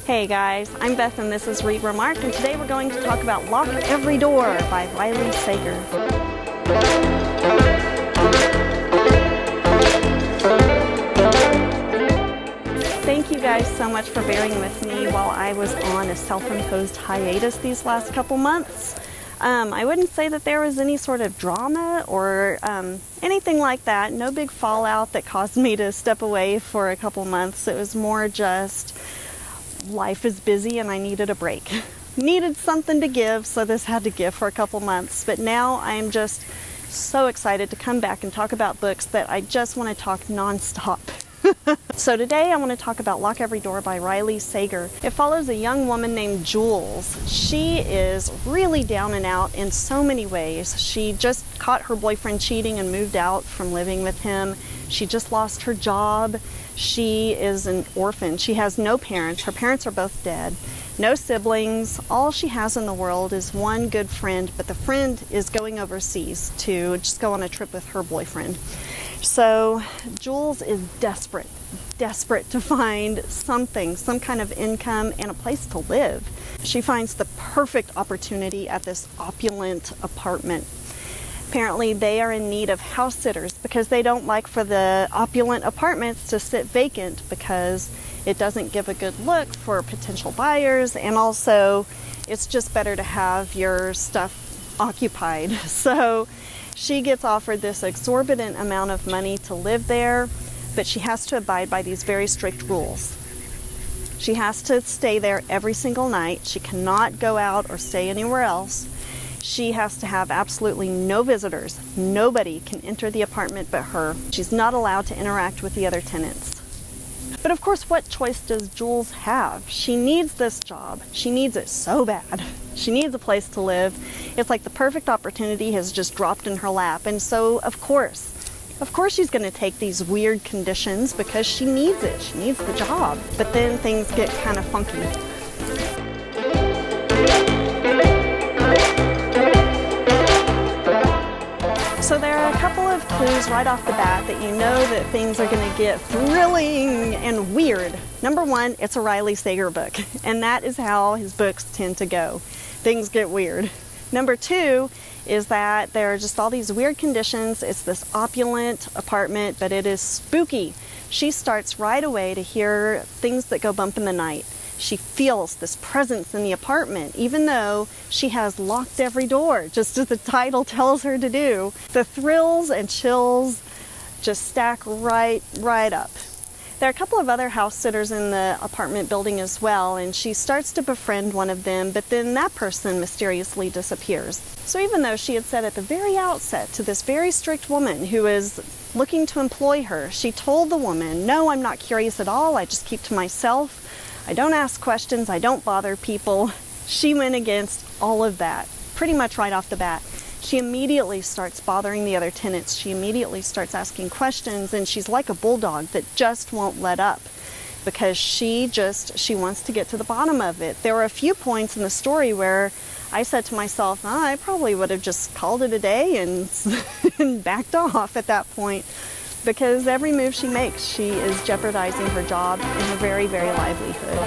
Hey guys, I'm Beth and this is Remark, and today we're going to talk about Lock Every Door by Riley Sager. Thank you guys so much for bearing with me while I was on a self-imposed hiatus these last couple months. I wouldn't say that there was any sort of drama or anything like that. No big fallout that caused me to step away for a couple months. It was more just life is busy and I needed a break. Needed something to give, so this had to give for a couple months. But now I'm just so excited to come back and talk about books that I just want to talk nonstop. So today I want to talk about Lock Every Door by Riley Sager. It follows a young woman named Jules. She is really down and out in so many ways. She just caught her boyfriend cheating and moved out from living with him. She just lost her job. She is an orphan. She has no parents. Her parents are both dead. No siblings. All she has in the world is one good friend, but the friend is going overseas to just go on a trip with her boyfriend. So Jules is desperate to find something, some kind of income and a place to live. She finds the perfect opportunity at this opulent apartment. Apparently they are in need of house sitters because they don't like for the opulent apartments to sit vacant because it doesn't give a good look for potential buyers, and also it's just better to have your stuff occupied. So she gets offered this exorbitant amount of money to live there, but she has to abide by these very strict rules. She has to stay there every single night. She cannot go out or stay anywhere else. She has to have absolutely no visitors. Nobody can enter the apartment but her. She's not allowed to interact with the other tenants. But of course, what choice does Jules have? She needs this job. She needs it so bad. She needs a place to live. It's like the perfect opportunity has just dropped in her lap. And so, of course she's going to take these weird conditions because she needs it. She needs the job. But then things get kind of funky. So there are a couple of clues right off the bat that you know that things are going to get thrilling and weird. Number one, it's a Riley Sager book, and that is how his books tend to go. Things get weird. Number two is that there are just all these weird conditions. It's this opulent apartment, but it is spooky. She starts right away to hear things that go bump in the night. She feels this presence in the apartment, even though she has locked every door, just as the title tells her to do. The thrills and chills just stack right up. There are a couple of other house sitters in the apartment building as well, and she starts to befriend one of them, but then that person mysteriously disappears. So even though she had said at the very outset to this very strict woman who is looking to employ her, she told the woman, "No, I'm not curious at all. I just keep to myself. I don't ask questions, I don't bother people." She went against all of that, pretty much right off the bat. She immediately starts bothering the other tenants. She immediately starts asking questions, and she's like a bulldog that just won't let up because she wants to get to the bottom of it. There were a few points in the story where I said to myself, I probably would have just called it a day and backed off at that point. Because every move she makes, she is jeopardizing her job and her very, very livelihood.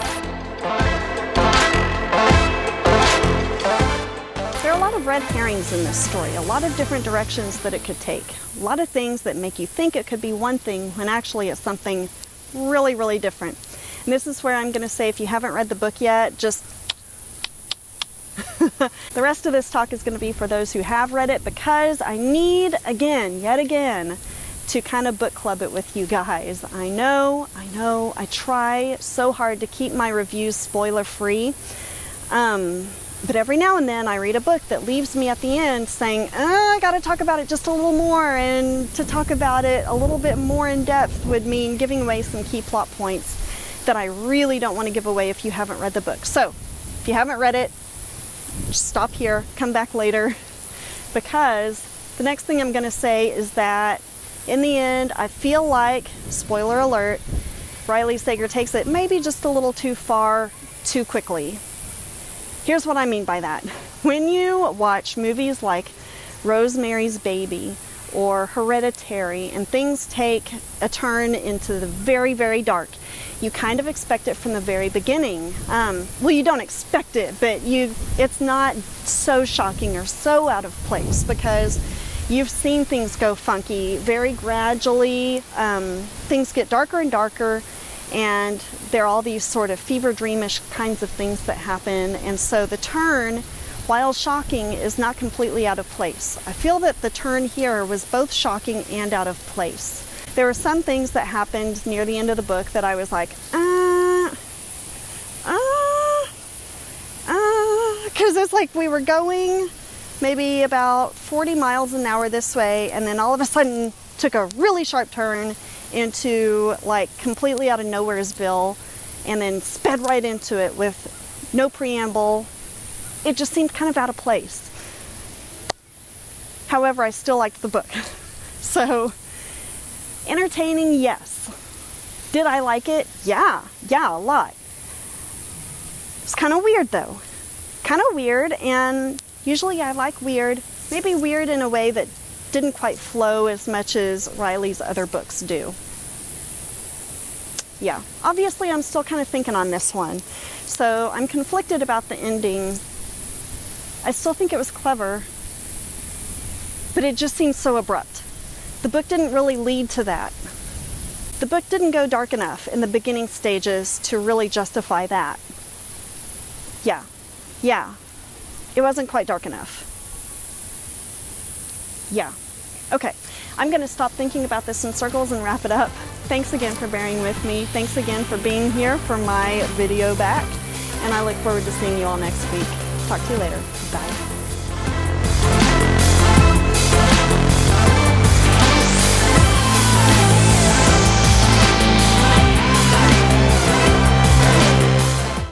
There are a lot of red herrings in this story, a lot of different directions that it could take. A lot of things that make you think it could be one thing when actually it's something really, really different. And this is where I'm going to say, if you haven't read the book yet, just the rest of this talk is going to be for those who have read it, because I need, yet again, to kind of book club it with you guys. I know, I try so hard to keep my reviews spoiler free, but every now and then I read a book that leaves me at the end saying, I gotta talk about it just a little more, and to talk about it a little bit more in depth would mean giving away some key plot points that I really don't want to give away if you haven't read the book. So, if you haven't read it, just stop here, come back later, because the next thing I'm going to say is that in the end, I feel like, spoiler alert, Riley Sager takes it maybe just a little too far, too quickly. Here's what I mean by that. When you watch movies like Rosemary's Baby or Hereditary, and things take a turn into the very, very dark, you kind of expect it from the very beginning. Well, you don't expect it, but it's not so shocking or so out of place because you've seen things go funky very gradually. Things get darker and darker, and there are all these sort of fever dreamish kinds of things that happen, and so the turn, while shocking, is not completely out of place. I feel that the turn here was both shocking and out of place. There were some things that happened near the end of the book that I was like, because it's like we were going maybe about 40 miles an hour this way, and then all of a sudden took a really sharp turn into like completely out of nowheresville, and then sped right into it with no preamble. It just seemed kind of out of place. However, I still liked the book. So, entertaining, yes. Did I like it? Yeah, a lot. It's kind of weird though. Kind of weird, and usually I like weird. Maybe weird in a way that didn't quite flow as much as Riley's other books do. Yeah, obviously I'm still kind of thinking on this one. So I'm conflicted about the ending. I still think it was clever, but it just seems so abrupt. The book didn't really lead to that. The book didn't go dark enough in the beginning stages to really justify that. Yeah, it wasn't quite dark enough. Yeah, okay. I'm going to stop thinking about this in circles and wrap it up. Thanks again for bearing with me. Thanks again for being here for my video back. And I look forward to seeing you all next week. Talk to you later. Bye.